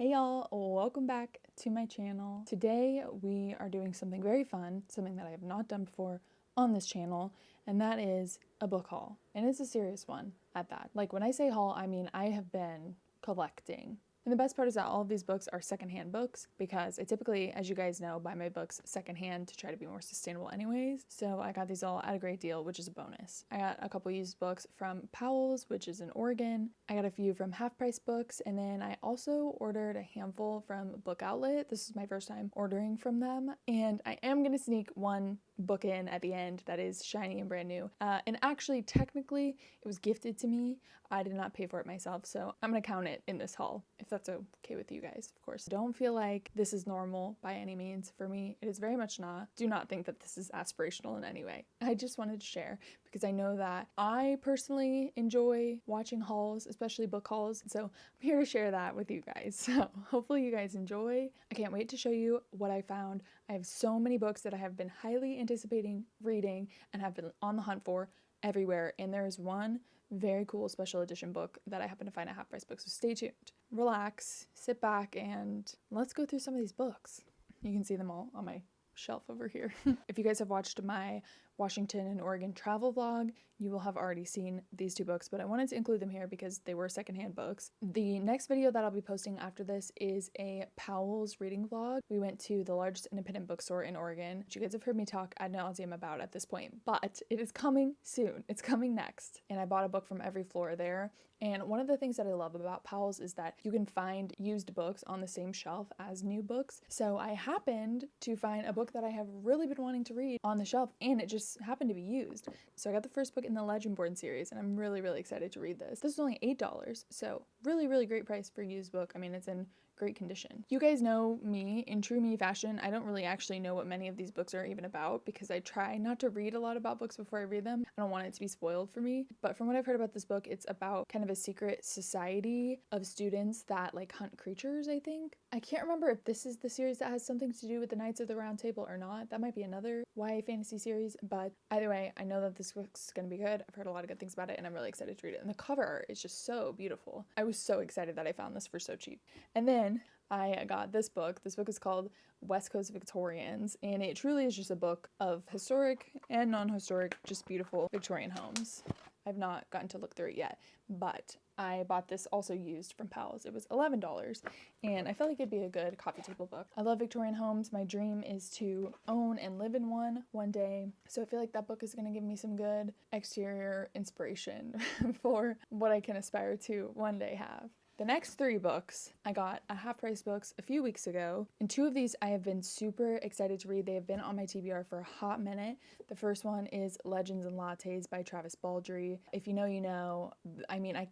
Hey y'all, welcome back to my channel. Today we are doing something very fun, something that I have not done before on this channel, and that is a book haul. And it's a serious one at that. Like when I say haul, I mean I have been collecting. And the best part is that all of these books are secondhand books because I typically, as you guys know, buy my books secondhand to try to be more sustainable anyways. So I got these all at a great deal, which is a bonus. I got a couple used books from Powell's, which is in Oregon. I got a few from Half Price Books, and then I also ordered a handful from Book Outlet. This is my first time ordering from them, and I am going to sneak one book in at the end that is shiny and brand new. And actually, technically, it was gifted to me. I did not pay for it myself, so I'm gonna count it in this haul, if that's okay with you guys, of course. Don't feel like this is normal by any means. For me, it is very much not. Do not think that this is aspirational in any way. I just wanted to share because I know that I personally enjoy watching hauls, especially book hauls, so I'm here to share that with you guys. So hopefully you guys enjoy. I can't wait to show you what I found. I have so many books that I have been highly anticipating reading and have been on the hunt for everywhere, and there is one very cool special edition book that I happen to find at Half Price Books, so stay tuned. Relax, sit back, and let's go through some of these books. You can see them all on my shelf over here. If you guys have watched my Washington and Oregon travel vlog, you will have already seen these two books, but I wanted to include them here because they were secondhand books. The next video that I'll be posting after this is a Powell's reading vlog. We went to the largest independent bookstore in Oregon, which you guys have heard me talk ad nauseum about at this point, but it is coming soon. It's coming next. And I bought a book from every floor there. And one of the things that I love about Powell's is that you can find used books on the same shelf as new books. So I happened to find a book that I have really been wanting to read on the shelf, and it just happened to be used. So I got the first book in the Legendborn series, and I'm really excited to read this. This is only $8, so really great price for a used book. I mean, it's in great condition. You guys know me in true me fashion. I don't really actually know what many of these books are even about because I try not to read a lot about books before I read them. I don't want it to be spoiled for me. But from what I've heard about this book, it's about kind of a secret society of students that like hunt creatures, I think. I can't remember if this is the series that has something to do with the Knights of the Round Table or not. That might be another YA fantasy series, but either way, I know that this book's gonna be good. I've heard a lot of good things about it, and I'm really excited to read it. And the cover art is just so beautiful. I was so excited that I found this for so cheap. And then I got this book. This book is called West Coast Victorians, and it truly is just a book of historic and non-historic, just beautiful Victorian homes. I've not gotten to look through it yet, but I bought this also used from Powell's. It was $11, and I felt like it'd be a good coffee table book. I love Victorian homes. My dream is to own and live in one day, so I feel like that book is going to give me some good exterior inspiration for what I can aspire to one day have. The next three books I got at Half Price Books a few weeks ago, and two of these I have been super excited to read. They have been on my TBR for a hot minute. The first one is Legends and Lattes by Travis Baldree. If you know, you know. I mean, I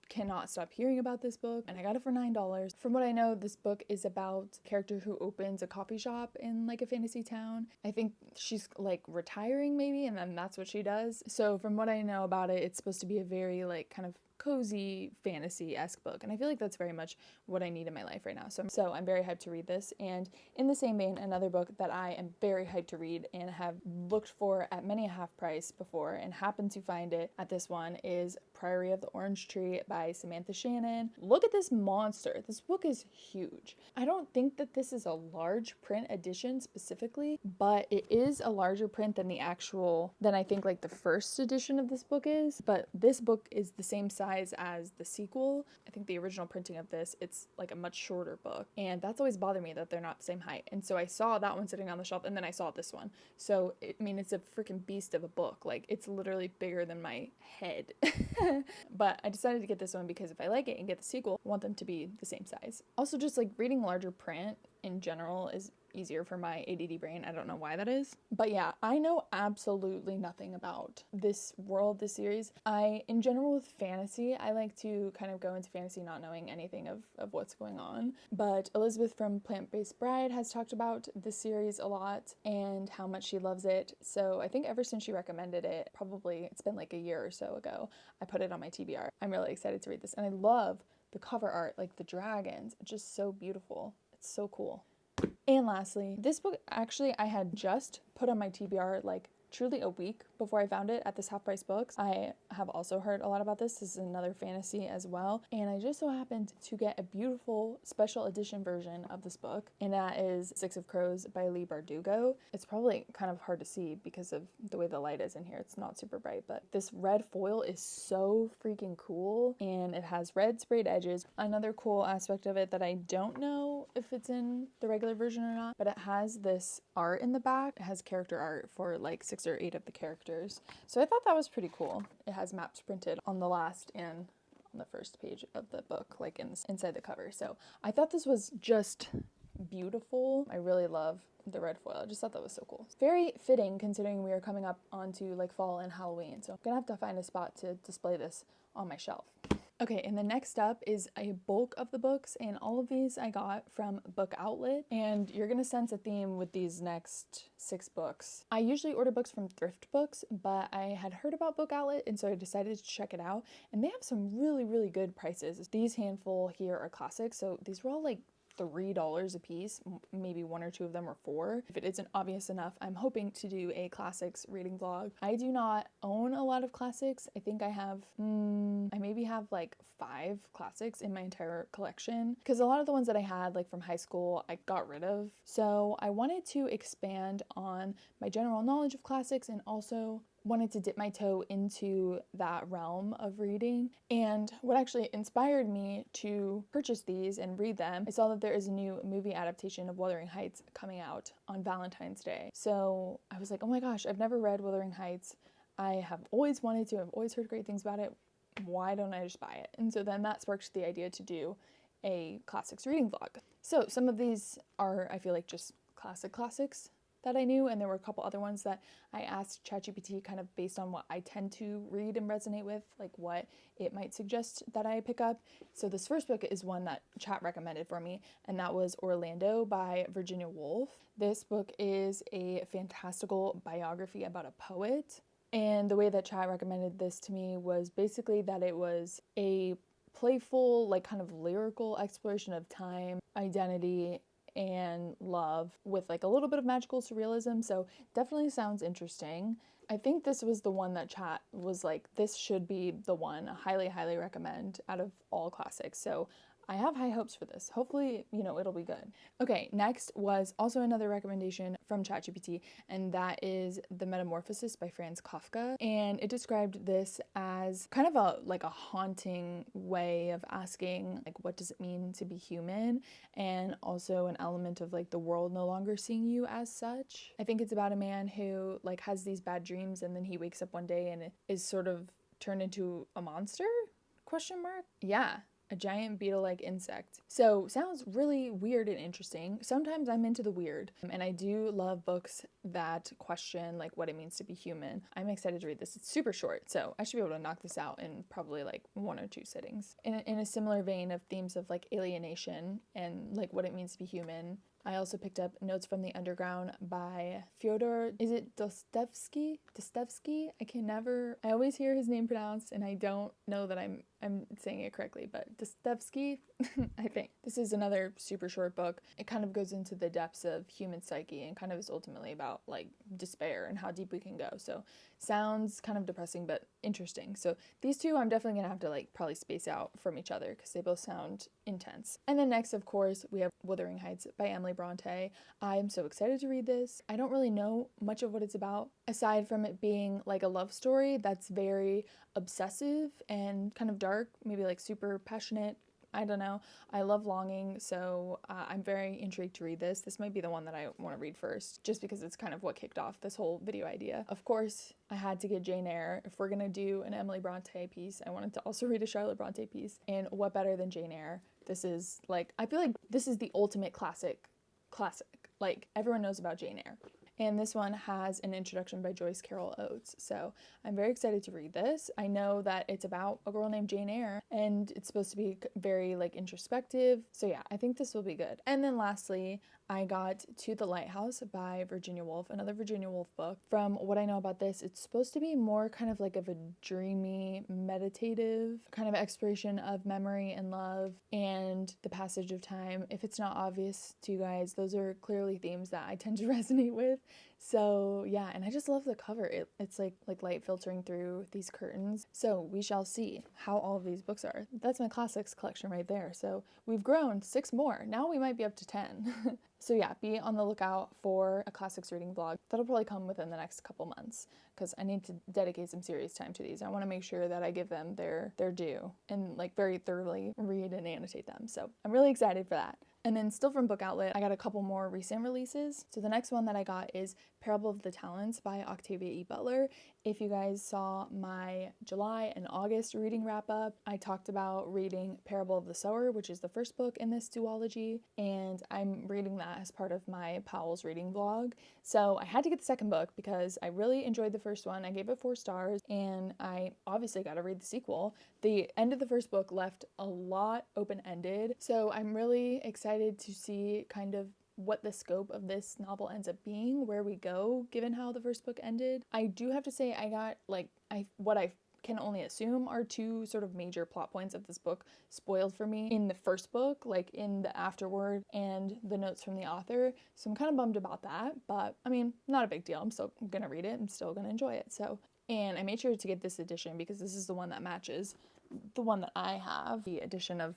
cannot stop hearing about this book, and I got it for $9. From what I know, this book is about a character who opens a coffee shop in like a fantasy town. I think she's like retiring maybe, and then that's what she does. So from what I know about it, it's supposed to be a very like kind of cozy fantasy-esque book, and I feel like that's very much what I need in my life right now. So I'm very hyped to read this. And in the same vein, another book that I am very hyped to read and have looked for at many a half price before and happened to find it at this one is Priory of the Orange Tree by Samantha Shannon. Look at this monster. This book is huge. I don't think that this is a large print edition specifically, but it is a larger print than I think like the first edition of this book is, but this book is the same size as the sequel. I think the original printing of this, it's like a much shorter book, and that's always bothered me that they're not the same height. And so I saw that one sitting on the shelf, and then I saw this one. So I mean, it's a freaking beast of a book. Like, it's literally bigger than my head. But I decided to get this one because if I like it and get the sequel, I want them to be the same size. Also, just like reading larger print in general is easier for my ADD brain. I don't know why that is. But yeah, I know absolutely nothing about this world, this series. In general with fantasy, I like to kind of go into fantasy not knowing anything of what's going on. But Elizabeth from Plant-Based Bride has talked about this series a lot and how much she loves it. So I think ever since she recommended it, probably it's been like a year or so ago, I put it on my TBR. I'm really excited to read this, and I love the cover art, like the dragons. It's just so beautiful. It's so cool. And lastly, this book actually I had just put on my TBR like truly a week before I found it at this Half Price Books. I have also heard a lot about this. This is another fantasy as well. And I just so happened to get a beautiful special edition version of this book, and that is Six of Crows by Leigh Bardugo. It's probably kind of hard to see because of the way the light is in here. It's not super bright, but this red foil is so freaking cool, and it has red sprayed edges. Another cool aspect of it that I don't know if it's in the regular version or not, but it has this art in the back. It has character art for like 6 or 8 of the characters. So I thought that was pretty cool. It has maps printed on the last and on the first page of the book, like inside the cover. So I thought this was just beautiful. I really love the red foil. I just thought that was so cool. Very fitting considering we are coming up onto like fall and Halloween. So I'm gonna have to find a spot to display this on my shelf. Okay, and the next up is a bulk of the books, and all of these I got from Book Outlet, and you're gonna sense a theme with these next 6 books. I usually order books from thrift books, but I had heard about Book Outlet, and so I decided to check it out, and they have some really, really good prices. These handful here are classics, so these were all like $3 a piece, maybe 1 or 2 of them are 4. If it isn't obvious enough, I'm hoping to do a classics reading vlog. I do not own a lot of classics. I think I have, I maybe have like 5 classics in my entire collection, because a lot of the ones that I had like from high school I got rid of. So I wanted to expand on my general knowledge of classics and also wanted to dip my toe into that realm of reading. And what actually inspired me to purchase these and read them, I saw that there is a new movie adaptation of Wuthering Heights coming out on Valentine's Day. So I was like, oh my gosh, I've never read Wuthering Heights. I have always wanted to. I've always heard great things about it. Why don't I just buy it? And so then that sparked the idea to do a classics reading vlog. So some of these are, I feel like, just classics that I knew, and there were a couple other ones that I asked ChatGPT kind of based on what I tend to read and resonate with, like what it might suggest that I pick up. So this first book is one that Chat recommended for me, and that was Orlando by Virginia Woolf. This book is a fantastical biography about a poet, and the way that Chat recommended this to me was basically that it was a playful, like kind of lyrical exploration of time, identity, and love with like a little bit of magical surrealism. So definitely sounds interesting. I think this was the one that Chat was like, this should be the one. I highly recommend out of all classics. So I have high hopes for this. Hopefully, it'll be good. Okay, next was also another recommendation from ChatGPT, and that is The Metamorphosis by Franz Kafka. And it described this as kind of a haunting way of asking, like, what does it mean to be human? And also an element of like the world no longer seeing you as such. I think it's about a man who like has these bad dreams, and then he wakes up one day and is sort of turned into a monster? ? Yeah. A giant beetle-like insect. So sounds really weird and interesting. Sometimes I'm into the weird, and I do love books that question like what it means to be human. I'm excited to read this. It's super short, so I should be able to knock this out in probably like 1 or 2 sittings. In a similar vein of themes of like alienation and like what it means to be human, I also picked up Notes from the Underground by Fyodor. Is it Dostoevsky? I always hear his name pronounced, and I don't know that I'm saying it correctly, but Dostoevsky, I think. This is another super short book. It kind of goes into the depths of human psyche and kind of is ultimately about like despair and how deep we can go. So sounds kind of depressing, but interesting. So these two I'm definitely gonna have to like probably space out from each other because they both sound intense. And then next, of course, we have Wuthering Heights by Emily Brontë. I'm so excited to read this. I don't really know much of what it's about, aside from it being like a love story that's very obsessive and kind of dark, maybe like super passionate. I don't know. I love longing, so I'm very intrigued to read this. This might be the one that I want to read first, just because it's kind of what kicked off this whole video idea. Of course, I had to get Jane Eyre. If we're gonna do an Emily Brontë piece, I wanted to also read a Charlotte Brontë piece. And what better than Jane Eyre? This is like, I feel like this is the ultimate classic. Like, everyone knows about Jane Eyre. And this one has an introduction by Joyce Carol Oates. So I'm very excited to read this. I know that it's about a girl named Jane Eyre, and it's supposed to be very like introspective. So yeah, I think this will be good. And then lastly, I got To the Lighthouse by Virginia Woolf, another Virginia Woolf book. From what I know about this, it's supposed to be more kind of like of a dreamy, meditative kind of exploration of memory and love and the passage of time. If it's not obvious to you guys, those are clearly themes that I tend to resonate with. So yeah, and I just love the cover. It's like light filtering through these curtains. So we shall see how all of these books are. That's my classics collection right there. So we've grown 6 more. Now we might be up to 10. So yeah, be on the lookout for a classics reading vlog. That'll probably come within the next couple months because I need to dedicate some serious time to these. I want to make sure that I give them their due and like very thoroughly read and annotate them. So I'm really excited for that. And then still from Book Outlet, I got a couple more recent releases. So the next one that I got is Parable of the Talents by Octavia E. Butler. If you guys saw my July and August reading wrap up, I talked about reading Parable of the Sower, which is the first book in this duology, and I'm reading that as part of my Powell's reading vlog. So I had to get the second book because I really enjoyed the first one. I gave it 4 stars, and I obviously got to read the sequel. The end of the first book left a lot open-ended, so I'm really excited to see kind of what the scope of this novel ends up being, where we go, given how the first book ended. I do have to say I got what I can only assume are 2 sort of major plot points of this book spoiled for me in the first book, like in the afterword and the notes from the author. So I'm kind of bummed about that, but I mean, not a big deal. I'm still gonna read it. I'm still gonna enjoy it. So, and I made sure to get this edition because this is the one that matches the one that I have, the edition of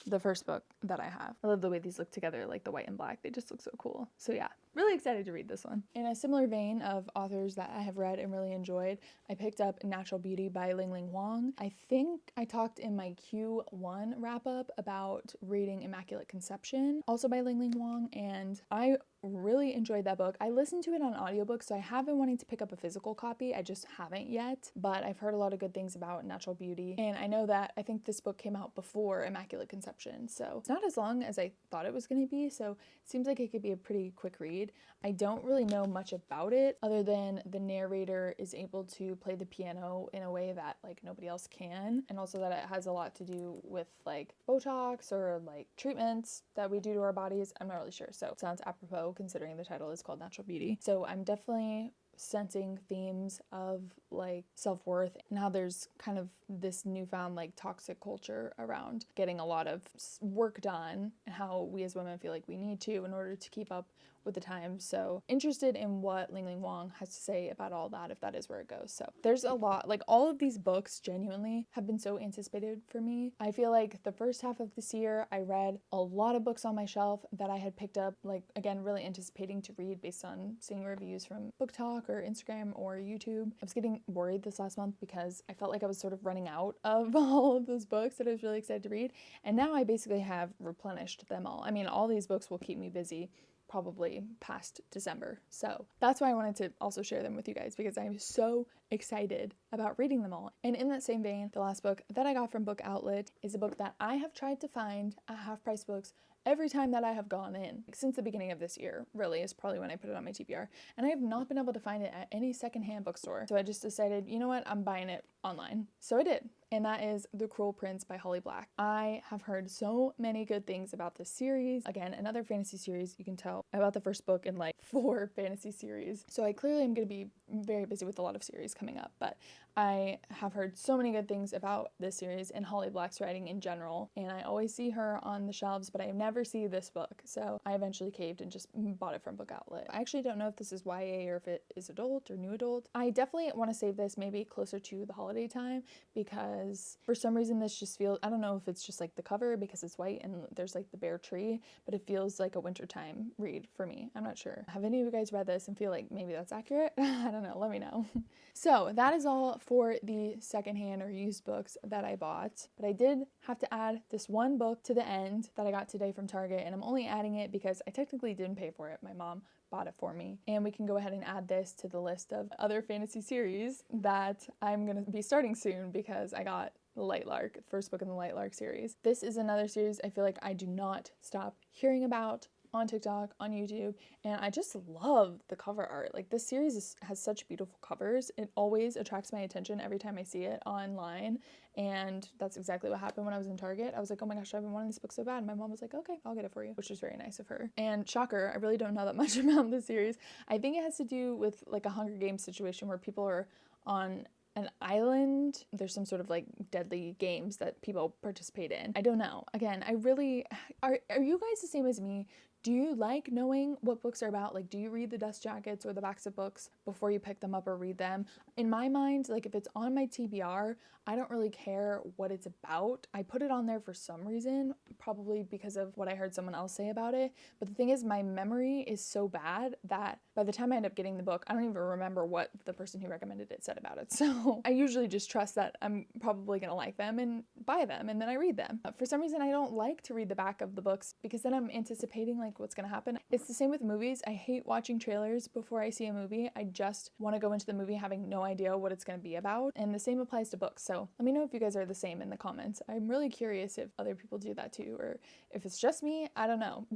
the first book that I have. I love the way these look together, like the white and black. They just look so cool. So yeah, really excited to read this one. In a similar vein of authors that I have read and really enjoyed, I picked up Natural Beauty by Ling Huang. I think I talked in my Q1 wrap up about reading Immaculate Conception, also by Ling Huang, and I really enjoyed that book. I listened to it on audiobook, so I have been wanting to pick up a physical copy. I just haven't yet, but I've heard a lot of good things about Natural Beauty, and I know that I think this book came out before Immaculate Conception, so it's not as long as I thought it was going to be, so it seems like it could be a pretty quick read. I don't really know much about it other than the narrator is able to play the piano in a way that like nobody else can, and also that it has a lot to do with like Botox or like treatments that we do to our bodies. I'm not really sure, so it sounds apropos considering the title is called Natural Beauty. So I'm definitely sensing themes of like self-worth and how there's kind of this newfound like toxic culture around getting a lot of work done and how we as women feel like we need to in order to keep up with the times. So interested in what Ling Huang has to say about all that, if that is where it goes. So there's a lot, like all of these books genuinely have been so anticipated for me. I feel like the first half of this year I read a lot of books on my shelf that I had picked up, like again really anticipating to read based on seeing reviews from Book Talk or Instagram or YouTube. I was getting worried this last month because I felt like I was sort of running out of all of those books that I was really excited to read, and now I basically have replenished them all. I mean, all these books will keep me busy probably past December. So that's why I wanted to also share them with you guys, because I'm so excited about reading them all. And in that same vein, the last book that I got from Book Outlet is a book that I have tried to find at Half Price Books every time that I have gone in. Since the beginning of this year, really, is probably when I put it on my TBR. And I have not been able to find it at any secondhand bookstore. So I just decided, you know what, I'm buying it online. So I did. And that is The Cruel Prince by Holly Black. I have heard so many good things about this series. Again, another fantasy series. You can tell about the first book in like 4 fantasy series. So I clearly am going to be very busy with a lot of series coming up, but I have heard so many good things about this series and Holly Black's writing in general. And I always see her on the shelves, but I never see this book. So I eventually caved and just bought it from Book Outlet. I actually don't know if this is YA or if it is adult or new adult. I definitely want to save this maybe closer to the holiday time, because for some reason this just feels, I don't know if it's just like the cover because it's white and there's like the bare tree, but it feels like a wintertime read for me. I'm not sure. Have any of you guys read this and feel like maybe that's accurate? I don't know. Let me know. So that is all for the secondhand or used books that I bought, but I did have to add this one book to the end that I got today from Target, and I'm only adding it because I technically didn't pay for it. My mom bought it for me, and we can go ahead and add this to the list of other fantasy series that I'm gonna be starting soon because I got Lightlark, first book in the Lightlark series. This is another series I feel like I do not stop hearing about on TikTok, on YouTube, and I just love the cover art. Like, this series has such beautiful covers. It always attracts my attention every time I see it online, and that's exactly what happened when I was in Target. I was like, oh my gosh, I've been wanting this book so bad. And my mom was like, okay, I'll get it for you, which is very nice of her. And shocker, I really don't know that much about the series. I think it has to do with like a Hunger Games situation where people are on an island. There's some sort of like deadly games that people participate in. I don't know. Again, I really, are you guys the same as me? Do you like knowing what books are about? Like, do you read the dust jackets or the backs of books before you pick them up or read them? In my mind, like if it's on my TBR, I don't really care what it's about. I put it on there for some reason, probably because of what I heard someone else say about it. But the thing is, my memory is so bad that by the time I end up getting the book, I don't even remember what the person who recommended it said about it. So I usually just trust that I'm probably gonna like them and buy them, and then I read them. For some reason, I don't like to read the back of the books because then I'm anticipating like what's gonna happen. It's the same with movies. I hate watching trailers before I see a movie. I just want to go into the movie having no idea what it's going to be about, and the same applies to books. So let me know if you guys are the same in the comments. I'm really curious if other people do that too, or if it's just me. I don't know.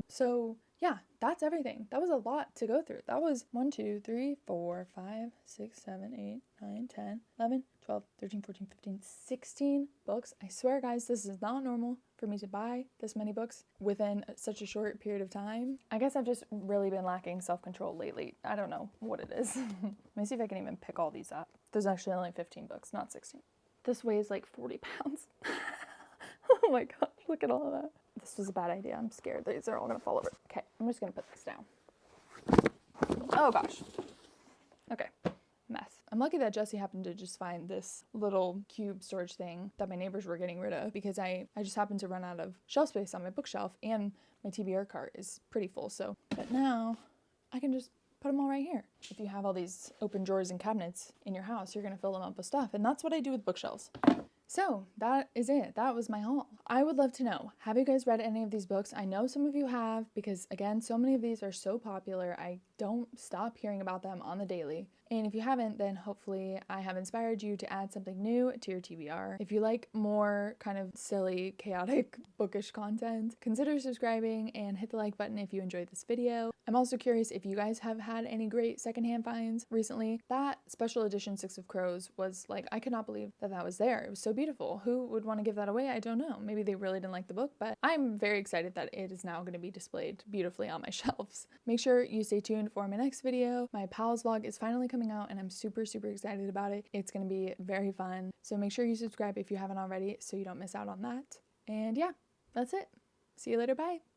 So yeah, that's everything. That was a lot to go through. That was 1, 2, 3, 4, 5, 6, 7, 8, 9, 10, 11, 12, 13, 14, 15, 16 books. I swear, guys, this is not normal for me to buy this many books within such a short period of time. I guess I've just really been lacking self-control lately. I don't know what it is. Let me see if I can even pick all these up. There's actually only 15 books, not 16. This weighs like 40 pounds. Oh my gosh, look at all of that. This was a bad idea. I'm scared these are all gonna fall over. Okay, I'm just gonna put this down. Oh gosh. Okay, mess. I'm lucky that Jesse happened to just find this little cube storage thing that my neighbors were getting rid of, because I just happened to run out of shelf space on my bookshelf, and my TBR cart is pretty full. So, but now I can just put them all right here. If you have all these open drawers and cabinets in your house, you're gonna fill them up with stuff, and that's what I do with bookshelves. So that is it. That was my haul. I would love to know, have you guys read any of these books? I know some of you have, because again, so many of these are so popular. I don't stop hearing about them on the daily. And if you haven't, then hopefully I have inspired you to add something new to your TBR. If you like more kind of silly, chaotic, bookish content, consider subscribing and hit the like button if you enjoyed this video. I'm also curious if you guys have had any great secondhand finds recently. That special edition Six of Crows was like, I could not believe that that was there. It was so beautiful. Who would want to give that away? I don't know. Maybe they really didn't like the book, but I'm very excited that it is now going to be displayed beautifully on my shelves. Make sure you stay tuned for my next video. My Powell's vlog is finally coming out, and I'm super excited about it. It's going to be very fun. So make sure you subscribe if you haven't already so you don't miss out on that. And yeah, that's it. See you later. Bye.